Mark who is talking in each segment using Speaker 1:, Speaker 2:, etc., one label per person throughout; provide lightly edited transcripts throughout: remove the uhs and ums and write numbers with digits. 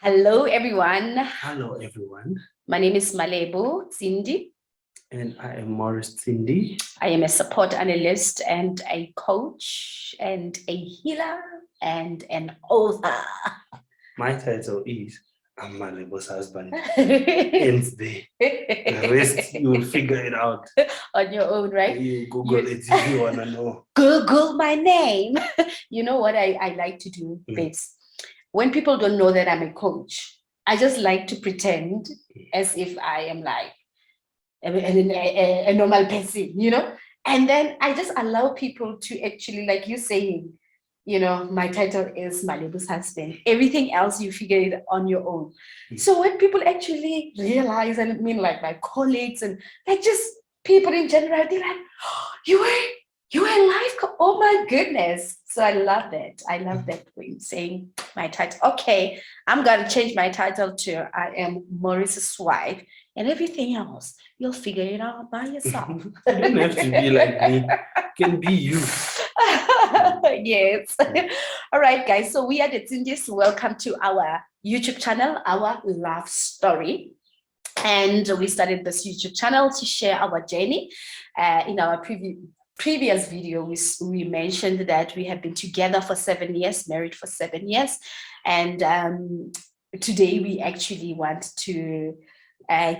Speaker 1: Hello, everyone.
Speaker 2: Hello, everyone.
Speaker 1: My name is Malebo Cindy.
Speaker 2: And I am Morris Cindy.
Speaker 1: I am a support analyst and a coach and a healer and an author.
Speaker 2: My title is I'm Malebo's husband. Ends there. The rest, you will figure it out.
Speaker 1: On your own, right?
Speaker 2: You Google it if you want to know.
Speaker 1: Google my name. You know what I like to do, babes? When people don't know that I'm a coach, I just like to pretend as if I am like a normal person, and then I just allow people to actually, like you saying, my title is Malibu's husband. Everything else you figure it on your own. So when people actually realize, and I mean like my colleagues and like just people in general, they're like, oh, you were in life. Oh my goodness. So I love that. I love that when saying my title. Okay, I'm gonna change my title to I am Maurice's wife, and everything else you'll figure it out by yourself.
Speaker 2: You don't have to be like me. You can be you.
Speaker 1: Yes. All right, guys. So we are the Tindis. Welcome to our YouTube channel, Our Love Story. And we started this YouTube channel to share our journey. In our previous video, we mentioned that we have been together for 7 years, married for 7 years. And today we actually want to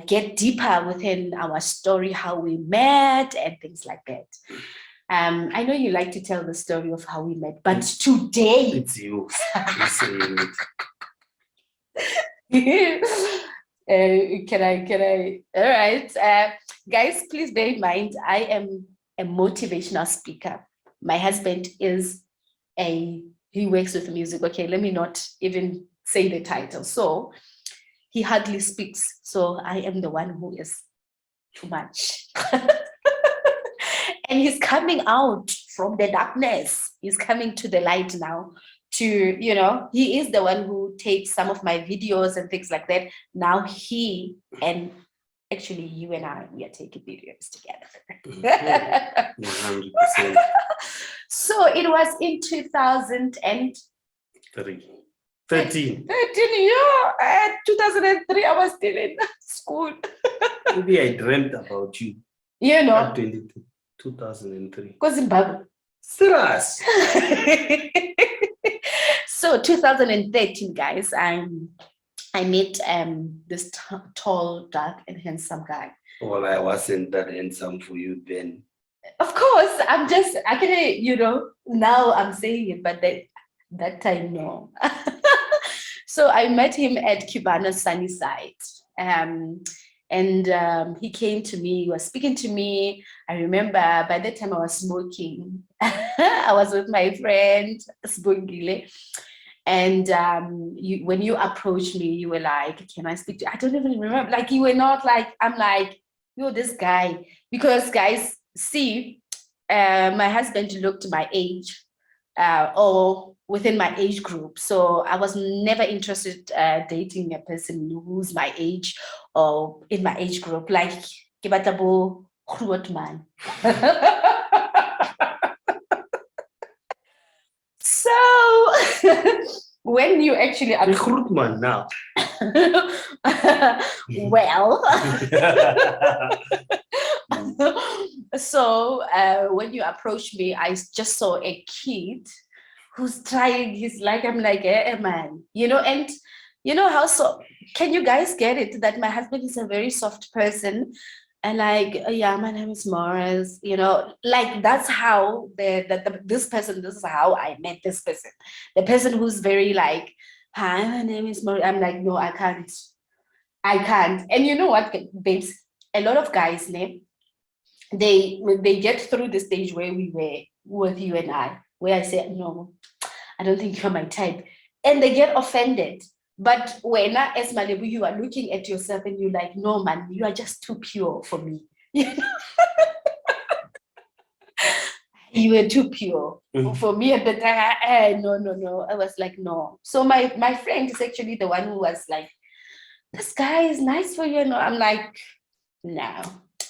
Speaker 1: get deeper within our story, how we met and things like that. I know you like to tell the story of how we met, but today
Speaker 2: it's you saying
Speaker 1: it. Can I? All right. Guys, please bear in mind, I am a motivational speaker. My husband is he works with music. Okay, let me not even say the title. So he hardly speaks. So I am the one who is too much. And he's coming out from the darkness. He's coming to the light now. He is the one who takes some of my videos and things like that. Now he and actually you and I, we are taking videos together.
Speaker 2: 100%.
Speaker 1: So it was in
Speaker 2: 13.
Speaker 1: Yeah. 2003, I was still in school.
Speaker 2: Maybe I dreamt about you. At 2003.
Speaker 1: Because Zimbabwe.
Speaker 2: Serious.
Speaker 1: So 2013, guys, I met this tall, dark, and handsome guy.
Speaker 2: Well, I wasn't that handsome for you then.
Speaker 1: Of course, now I'm saying it, but that time, no. So I met him at Cubana's sunny side. And he came to me, he was speaking to me. I remember by that time I was smoking. I was with my friend, Sbongile. And when you approached me, you were like, can I speak to you? I don't even remember. Like, you were not like, I'm like, you're this guy. Because guys, see, my husband looked my age or within my age group. So I was never interested dating a person who's my age or in my age group, like Kibatabo man. So when you actually
Speaker 2: recruitment now.
Speaker 1: Well. So when you approached me, I just saw a kid who's trying his like, I'm like, man, and how so can you guys get it that my husband is a very soft person, and like, yeah, my name is Morris, like that's how this is how I met this person, the person who's very like, hi, my name is Morris. I'm like, no, I can't. And you know what, babes, a lot of guys, they get through the stage where we were with you and I, where I said, no, I don't think you're my type. And they get offended. But when as Malibu, you are looking at yourself and you're like, no, man, you are just too pure for me. You were too pure for me at the time. No. I was like, no. So my friend is actually the one who was like, this guy is nice for you. No, I'm like, no,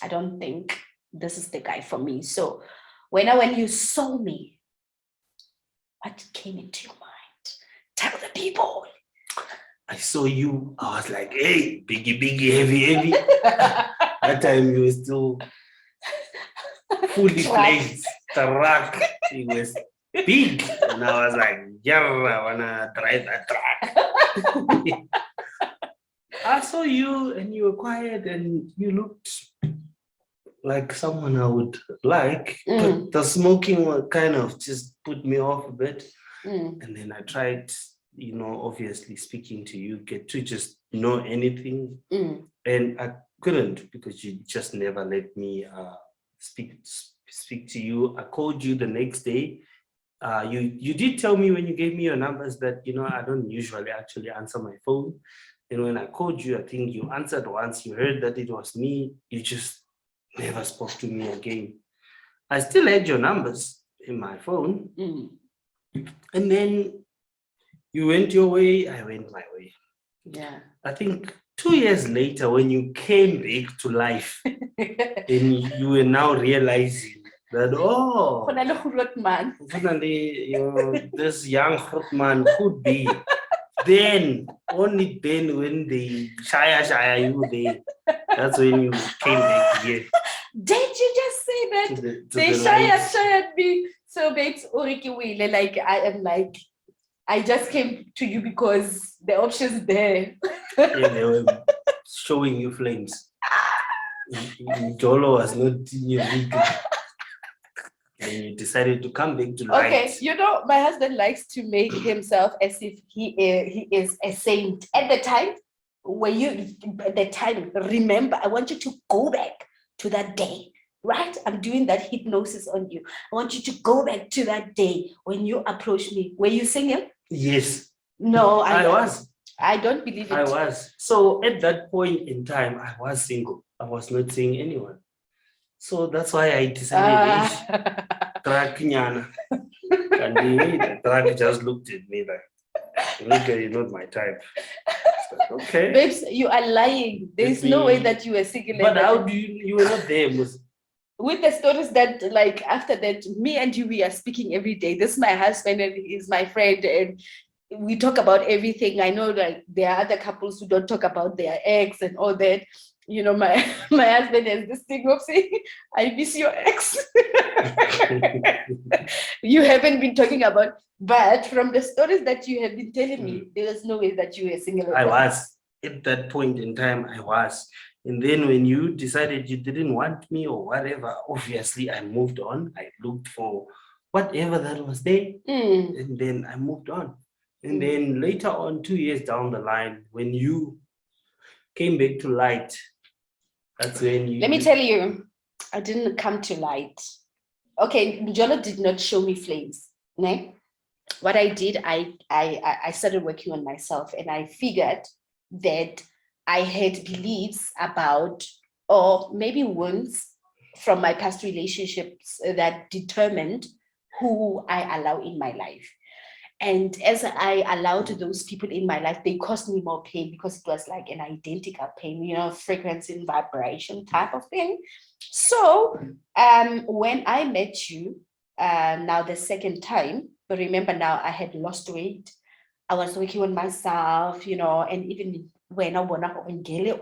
Speaker 1: I don't think this is the guy for me. So when you saw me, what came into your mind? Tell the people.
Speaker 2: I saw you. I was like, hey, biggie, heavy. That time you were still fully fledged. Truck. It was big. And I was like, yeah, I wanna drive that truck. I saw you and you were quiet and you looked like someone I would like, but the smoking kind of just put me off a bit. And then I tried, obviously speaking to you, get to just know anything. And I couldn't because you just never let me speak to you. I called you the next day. You did tell me when you gave me your numbers that I don't usually actually answer my phone. And when I called you, I think you answered once. You heard that it was me. You just never spoke to me again. I still had your numbers in my phone. And then you went your way, I went my way.
Speaker 1: Yeah.
Speaker 2: I think 2 years later, when you came back to life, then you were now realizing that, finally, this young fruit man could be. Then, only then, when they shaya you, that's when you came back here.
Speaker 1: Did you just say that? They shired me. So, babes, like I am like, I just came to you because the option's there.
Speaker 2: Yeah, they were showing you flames. Jolo was not in your league. And you decided to come back to light.
Speaker 1: Okay, my husband likes to make himself as if he is a saint. At the time, remember, I want you to go back to that day, right? I'm doing that hypnosis on you. I want you to go back to that day when you approached me. Were you single?
Speaker 2: Yes.
Speaker 1: No,
Speaker 2: I was.
Speaker 1: I don't believe it.
Speaker 2: I was. So at that point in time, I was single. I was not seeing anyone. So that's why I decided, Trakinyana. And the track just looked at me like, you're not my type. Like, okay.
Speaker 1: Babes, you are lying. There's no way that you were single.
Speaker 2: But how do you were not there,
Speaker 1: with the stories that, like, after that, me and you, we are speaking every day. This is my husband and he's my friend, and we talk about everything. I know, like, there are other couples who don't talk about their ex and all that. My husband has this thing of saying, I miss your ex. You haven't been talking about, but from the stories that you have been telling me, there was no way that you were single.
Speaker 2: I was. At that point in time, I was. And then when you decided you didn't want me or whatever, obviously I moved on. I looked for whatever that was there. And then I moved on. And then later on, 2 years down the line, when you came back to light, that's when you...
Speaker 1: Let me tell you, I didn't come to light. Okay, Njolo did not show me flames. Ne? What I did, I started working on myself, and I figured that I had beliefs about, or maybe wounds from my past relationships that determined who I allow in my life. And as I allowed those people in my life, they caused me more pain because it was like an identical pain, frequency and vibration type of thing. So when I met you, now the second time, but remember now I had lost weight. I was working on myself, and even when I went up in Gele,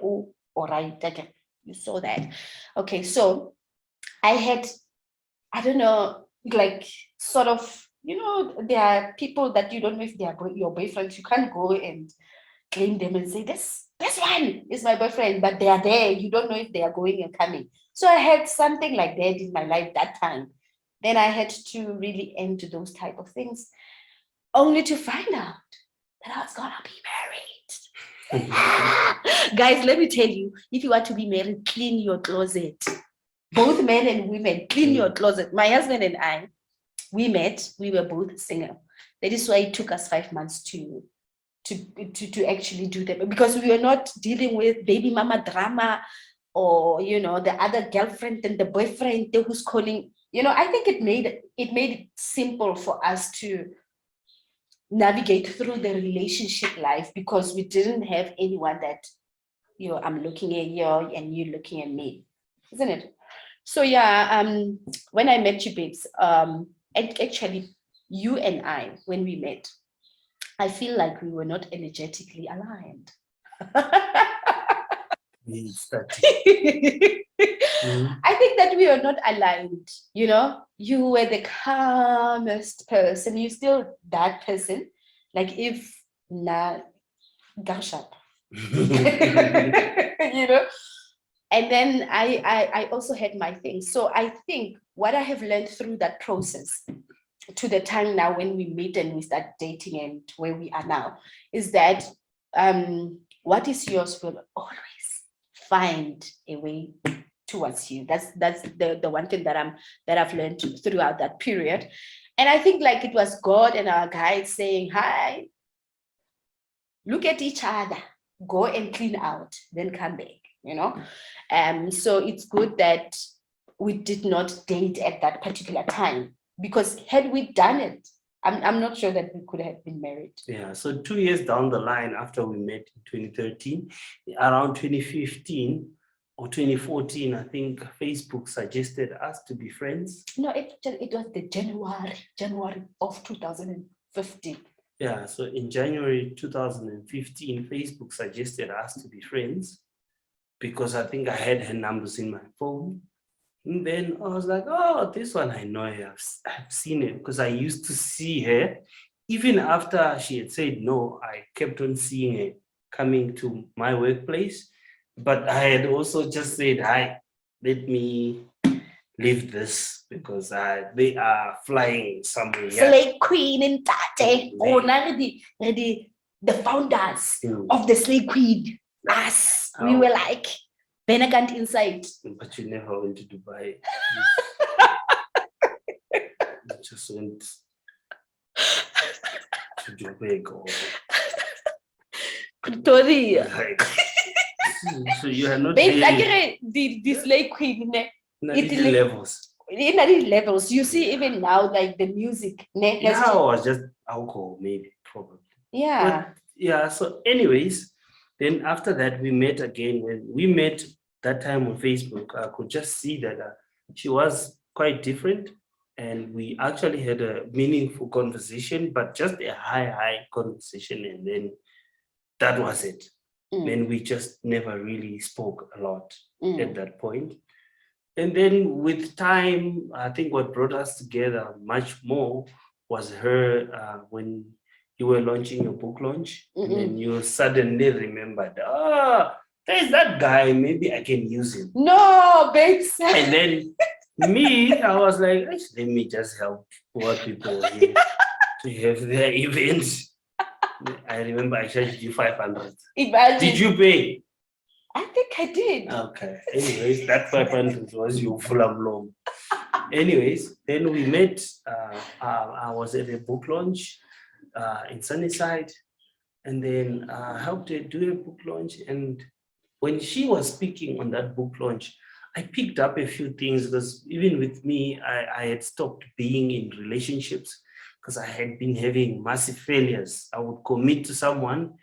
Speaker 1: all right, you saw that. Okay, so I had, I don't know, like sort of, there are people that you don't know if they are your boyfriends. You can't go and claim them and say, this one is my boyfriend, but they are there. You don't know if they are going and coming. So I had something like that in my life that time. Then I had to really end those type of things, only to find out that I was gonna be married. Guys, let me tell you, if you want to be married, clean your closet. Both men and women, clean your closet. My husband and I, we met, we were both single. That is why it took us 5 months to actually do that, because we were not dealing with baby mama drama or the other girlfriend and the boyfriend who's calling. I think it made it simple for us to navigate through the relationship life, because we didn't have anyone that I'm looking at you and you looking at me, isn't it? So yeah, when I met you, babes, actually, you and I, when we met, I feel like we were not energetically aligned. I think that we are not aligned. You were the calmest person. You still that person. Like if na gashap. And then I also had my things. So I think what I have learned through that process to the time now when we meet and we start dating and where we are now is that what is yours will always find a way towards you. That's the one thing that I've learned throughout that period. And I think like it was God and our guide saying, hi, look at each other, go and clean out, then come back. So it's good that we did not date at that particular time, because had we done it, I'm not sure that we could have been married.
Speaker 2: Yeah, so 2 years down the line after we met in 2013, around 2015 or 2014, I think Facebook suggested us to be friends.
Speaker 1: No, it was the January of 2015.
Speaker 2: Yeah, so in January 2015, Facebook suggested us to be friends because I think I had her numbers in my phone. And then I was like, oh, this one I know her. I've seen it because I used to see her. Even after she had said no, I kept on seeing her coming to my workplace. But I had also just said, hi, let me leave this because they are flying somewhere.
Speaker 1: Slave Queen in Tate. Oh, now the founders of the Slave Queen. Us. We were like Benagant inside.
Speaker 2: But you never went to Dubai. You just went to Dubai. Like, so you are not
Speaker 1: the Slave Queen.
Speaker 2: Levels.
Speaker 1: In levels. You see, even now, like the music.
Speaker 2: Yeah, or just alcohol, maybe, probably.
Speaker 1: Yeah.
Speaker 2: But, yeah, so anyways, then after that, we met again. When we met that time on Facebook, I could just see that she was quite different. And we actually had a meaningful conversation, but just a high conversation. And then that was it. Then we just never really spoke a lot at that point. And then with time, I think what brought us together much more was her when you were launching your book launch. And then you suddenly remembered, there's that guy, maybe I can use him.
Speaker 1: No, babes.
Speaker 2: And then me, I was like, let me just help poor people here to have their events. I remember I charged you 500.
Speaker 1: Imagine.
Speaker 2: Did you pay?
Speaker 1: I think I did.
Speaker 2: Okay. Anyways, that 500 was your full loan. Anyways, then we met. I was at a book launch in Sunnyside, and then helped her do a book launch. And when she was speaking on that book launch, I picked up a few things because even with me, I had stopped being in relationships because I had been having massive failures. I would commit to someone,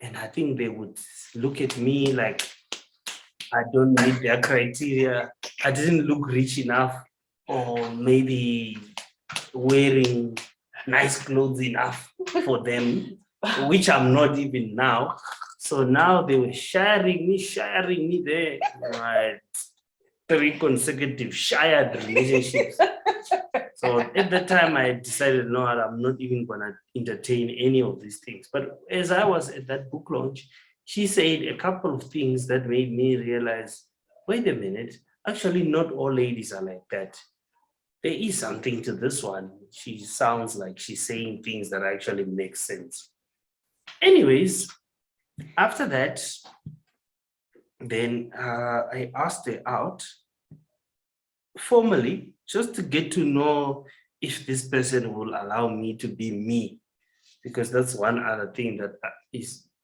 Speaker 2: and I think they would look at me like I don't meet their criteria. I didn't look rich enough, or maybe wearing nice clothes enough for them, which I'm not even now. So now they were sharing me there. My 3 consecutive shared relationships. So at that time, I decided, no, I'm not even going to entertain any of these things. But as I was at that book launch, she said a couple of things that made me realize, wait a minute, actually not all ladies are like that. There is something to this one. She sounds like she's saying things that actually make sense. Anyways, after that, then I asked her out formally just to get to know if this person will allow me to be me, because that's one other thing that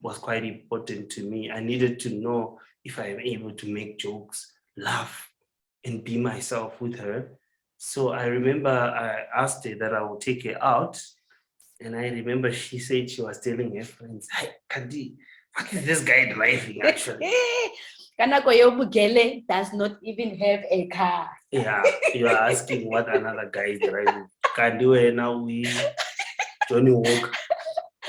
Speaker 2: was quite important to me. I needed to know if I am able to make jokes, laugh, and be myself with her. So I remember I asked her that I would take her out. And I remember she said she was telling her friends, hey, Kandi, what is this guy driving actually?
Speaker 1: Kanako Yobugele does not even have a car.
Speaker 2: Yeah, you are asking what another guy is driving. Kandi now we Johnny Walker.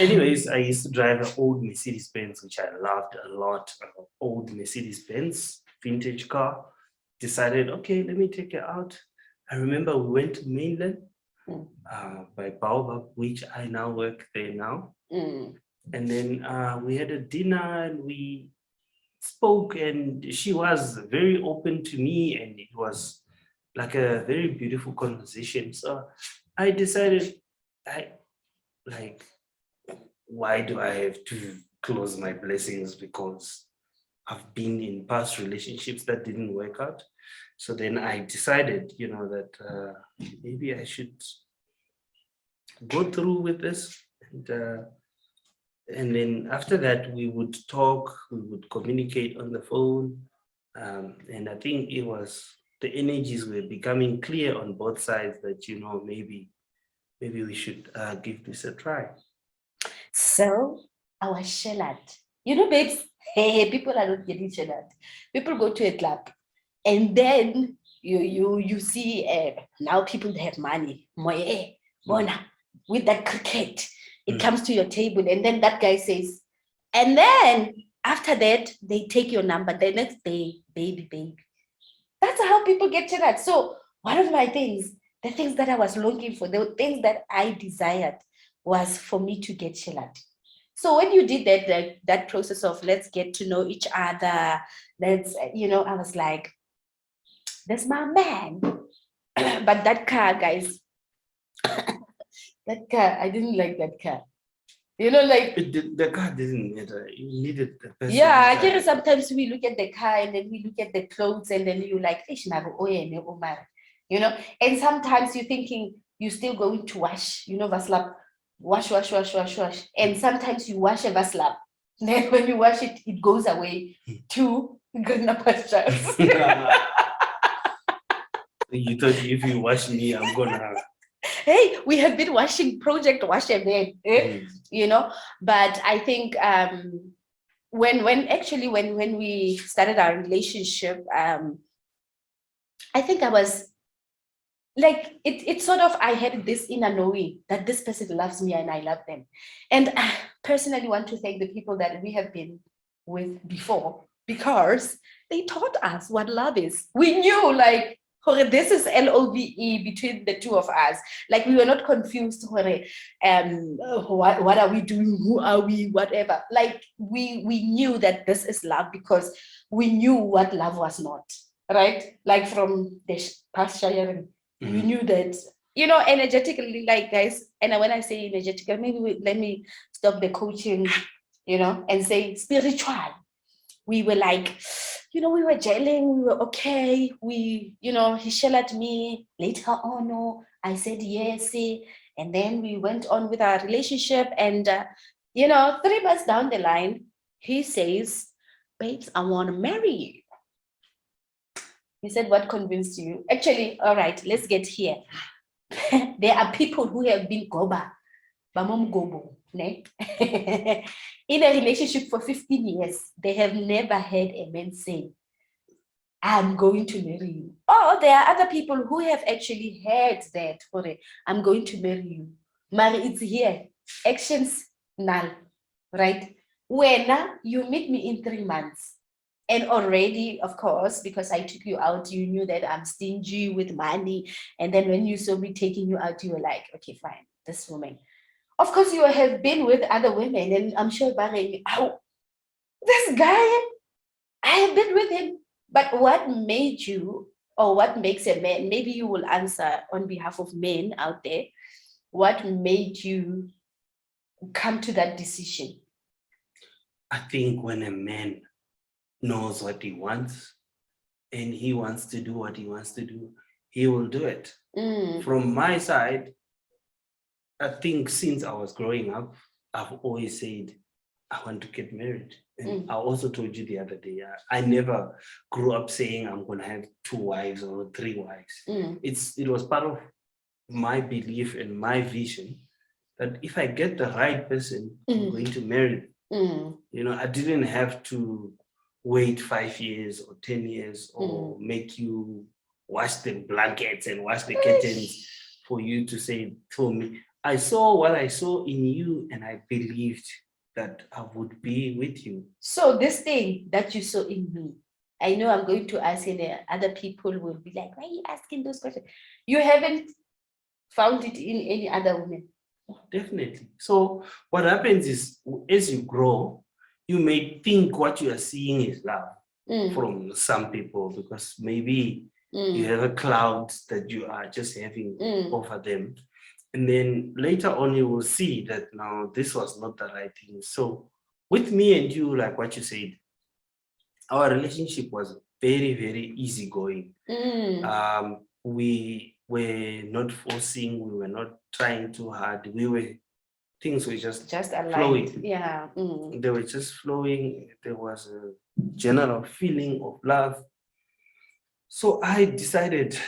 Speaker 2: Anyways, I used to drive an old Mercedes Benz, which I loved a lot. Old Mercedes Benz, vintage car. Decided, okay, let me take it out. I remember we went to mainland by Baobab, which I now work there now. And then we had a dinner and we spoke, and she was very open to me, and it was like a very beautiful conversation. So I decided, I like, why do I have to close my blessings because I've been in past relationships that didn't work out? So then I decided, that maybe I should go through with this. And then after that, we would talk, we would communicate on the phone. And I think the energies were becoming clear on both sides that, maybe we should give this a try.
Speaker 1: So I was shellac. Babes, hey, people are not getting shellac. People go to a club and then you see now people have money. Moye, bona, with that cricket. It comes to your table, and then that guy says, and then after that, they take your number. The next day, baby. That's how people get to that. So one of my things, the things that I was longing for, the things that I desired was for me to get shellac. So when you did that process of let's get to know each other, I was like, that's my man. But that car, guys, that car, I didn't like that car.
Speaker 2: The car didn't matter. You needed the person.
Speaker 1: Yeah, sometimes we look at the car and then we look at the clothes and then you like, and sometimes you're thinking you're still going to wash, vaslap, wash. And sometimes you wash a vaslap. Then when you wash it, it goes away to Ghana pastures.
Speaker 2: You thought if you wash me, I'm gonna.
Speaker 1: Hey, we have been watching Project Wash a Man, but I think when we started our relationship, I think I was like, it's sort of, I had this inner knowing that this person loves me and I love them. And I personally want to thank the people that we have been with before, because they taught us what love is. We knew, like, this is LOVE between the two of us. Like, we were not confused. What are we doing? Who are we? Whatever. Like, we knew that this is love because we knew what love was not. Right? Like from the past sharing, we knew that, energetically, like, guys. And when I say energetical, maybe let me stop the coaching, and say spiritual. We were like, we were gelling, we were okay. He shelled at me. Later on, no, I said yes. And then we went on with our relationship. And, 3 months down the line, he says, babes, I want to marry you. He said, what convinced you? Actually, all right, let's get here. There are people who have been goba, bamom gobo, ne? In a relationship for 15 years, they have never heard a man say, I'm going to marry you. Or there are other people who have actually heard that, I'm going to marry you. Marry, it's here. Actions, null, right? When you meet me in 3 months, and already, of course, because I took you out, you knew that I'm stingy with money. And then when you saw me taking you out, you were like, okay, fine, this woman. Of course, you have been with other women, and I'm sure, Barry, this guy, I have been with him. But what made you, or what makes a man, maybe you will answer on behalf of men out there, what made you come to that decision?
Speaker 2: I think when a man knows what he wants and he wants to do what he wants to do, he will do it. From my side, I think since I was growing up, I've always said, I want to get married. And I also told you the other day, I never grew up saying I'm going to have 2 wives or 3 wives. It was part of my belief and my vision that if I get the right person, I'm going to marry them. I didn't have to wait 5 years or 10 years or make you wash the blankets and wash the curtains for you to say, for me. I saw what I saw in you, and I believed that I would be with you.
Speaker 1: So this thing that you saw in me, I know I'm going to ask it, and other people will be like, why are you asking those questions? You haven't found it in any other woman.
Speaker 2: Definitely. So what happens is, as you grow, you may think what you are seeing is love from some people, because maybe you have a cloud that you are just having over them. And then later on, you will see that now this was not the right thing. So with me and you, like what you said, our relationship was very, very easygoing. We were not forcing, we were not trying too hard. Things were just
Speaker 1: aligned.
Speaker 2: flowing.
Speaker 1: Yeah.
Speaker 2: They were just flowing. There was a general feeling of love. So I decided,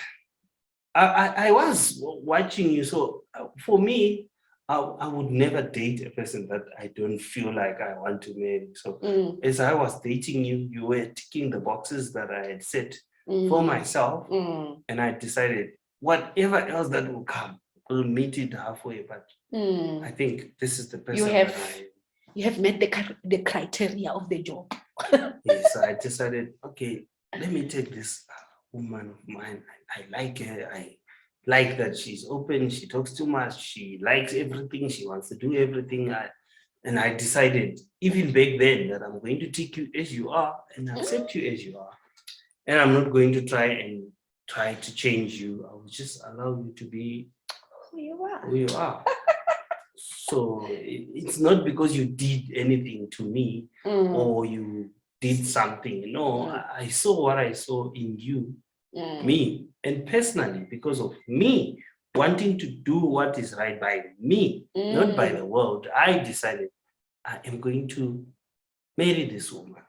Speaker 2: I was watching you. So for me, I would never date a person that I don't feel like I want to marry. So as I was dating you, you were ticking the boxes that I had set for myself. And I decided, whatever else that will come, we'll meet it halfway. But I think this is the person
Speaker 1: you have met the criteria of the job.
Speaker 2: Yes, so I decided, okay, let me take this woman of mine. I like her. I like that she's open. She talks too much. She likes everything. She wants to do everything. And I decided, even back then, that I'm going to take you as you are and accept you as you are. And I'm not going to try to change you. I will just allow you to be
Speaker 1: Who you are.
Speaker 2: who you are. So it's not because you did anything to me or you did something. No, I saw what I saw in you, me, and personally, because of me wanting to do what is right by me, not by the world, I decided I am going to marry this woman.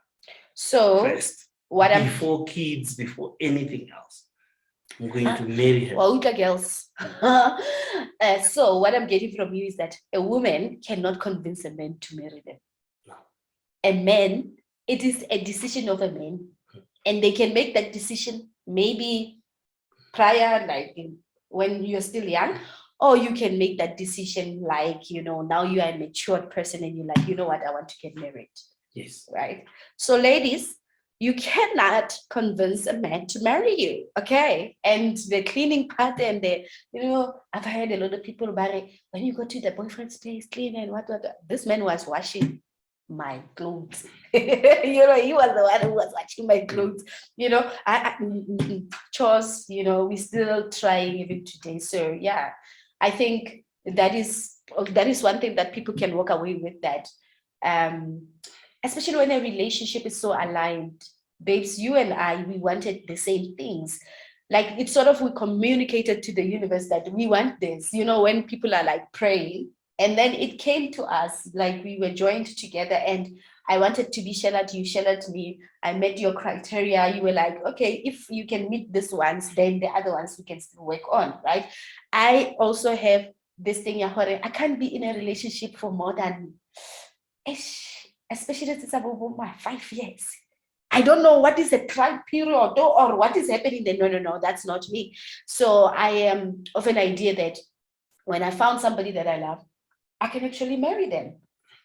Speaker 1: So
Speaker 2: first, before kids, before anything else. I'm going to marry her.
Speaker 1: Well, girls. So what I'm getting from you is that a woman cannot convince a man to marry them.
Speaker 2: No.
Speaker 1: A man, it is a decision of a man, and they can make that decision maybe prior, like when you're still young, or you can make that decision like, now you are a matured person and you're like, you know what, I want to get married.
Speaker 2: Yes.
Speaker 1: Right. So ladies, you cannot convince a man to marry you, okay? And the cleaning part and I've heard a lot of people about it. When you go to the boyfriend's place, clean and what. This man was washing my clothes. He was the one who was washing my clothes. Chores, we still trying even today. So yeah, I think that is one thing that people can walk away with, that especially when a relationship is so aligned. Babes, you and I, we wanted the same things. Like it's sort of, we communicated to the universe that we want this, when people are like praying, and then it came to us, like we were joined together, and I wanted to be Charlotte, you Charlotte me. I met your criteria. You were like, okay, if you can meet this ones, then the other ones we can still work on, right? I also have this thing, I can't be in a relationship for more than, especially since my 5 years. I don't know what is a trial period or what is happening there. No, that's not me. So I am of an idea that when I found somebody that I love, I can actually marry them.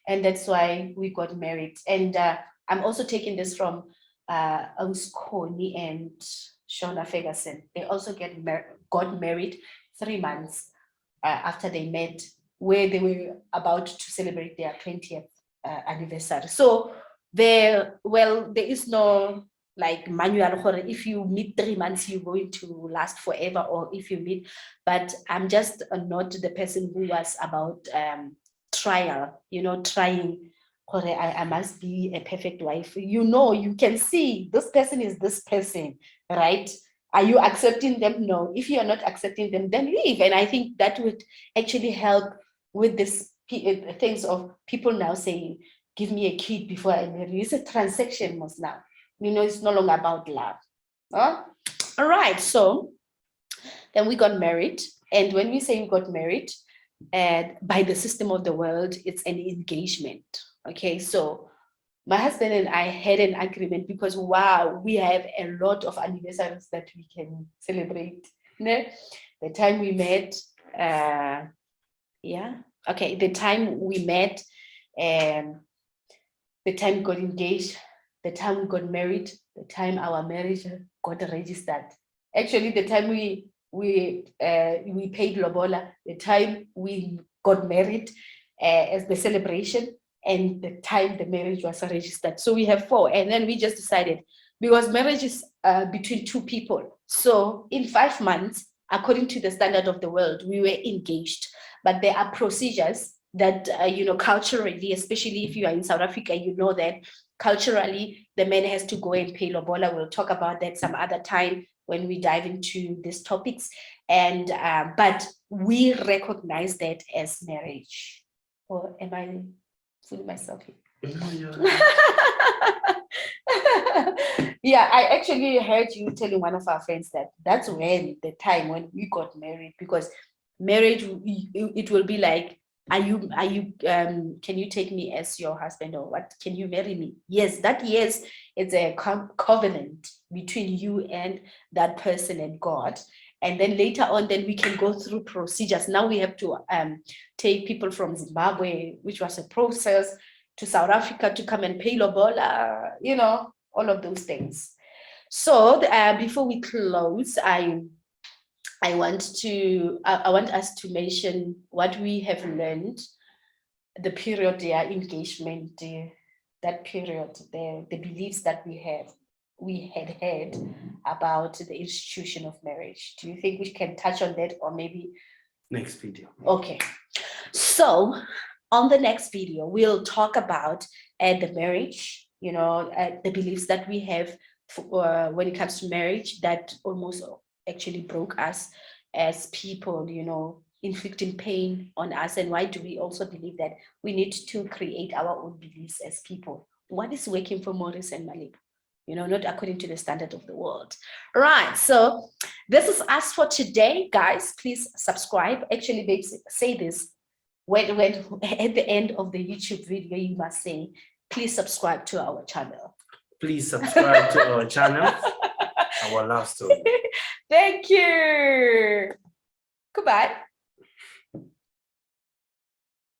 Speaker 1: And that's why we got married. And I'm also taking this from Connie and Shona Ferguson. They also got married 3 months after they met, where they were about to celebrate their 20th anniversary. So there is no like manual, if you meet 3 months, you're going to last forever, or if you meet, but I'm just not the person who was about trial, trying, I must be a perfect wife. You can see this person is this person, right? Are you accepting them? No. If you're not accepting them, then leave. And I think that would actually help with this things of people now saying, give me a kid before I marry. It's a transaction most now. It's no longer about love. Huh? All right. So then we got married. And when we say we got married, by the system of the world, it's an engagement. Okay. So my husband and I had an agreement because, wow, we have a lot of anniversaries that we can celebrate. The time we met, Yeah. Okay. The time we met, the time we got engaged, the time we got married, the time our marriage got registered. Actually, the time we paid lobola, the time we got married as the celebration, and the time the marriage was registered. So we have 4, and then we just decided, because marriage is between 2 people. So in 5 months, according to the standard of the world, we were engaged. But there are procedures that, culturally, especially if you are in South Africa, you know that culturally, the man has to go and pay lobola. We'll talk about that some other time when we dive into these topics. And but we recognize that as marriage. Or am I fooling myself here? Yeah, I actually heard you telling one of our friends that that's when the time when we got married, because marriage, it will be like, are you can you take me as your husband, or what, can you marry me? Yes, that yes, it's a covenant between you and that person and God. And then later on, then we can go through procedures. Now we have to take people from Zimbabwe, which was a process, to South Africa to come and pay lobola, all of those things. So before we close, I want us to mention what we have learned, the period, their engagement, that period, the beliefs that we had about the institution of marriage. Do you think we can touch on that, or maybe
Speaker 2: next video?
Speaker 1: Okay. So on the next video, we'll talk about the marriage, the beliefs that we have when it comes to marriage that almost actually broke us as people, inflicting pain on us. And why do we also believe that we need to create our own beliefs as people? What is working for Maurice and Malibu? Not according to the standard of the world. Right. So this is us for today, guys. Please subscribe. Actually, babes, say this. When at the end of the YouTube video, you must say, please subscribe to our channel.
Speaker 2: Please subscribe to our channel. Our love story.
Speaker 1: Thank you. Goodbye.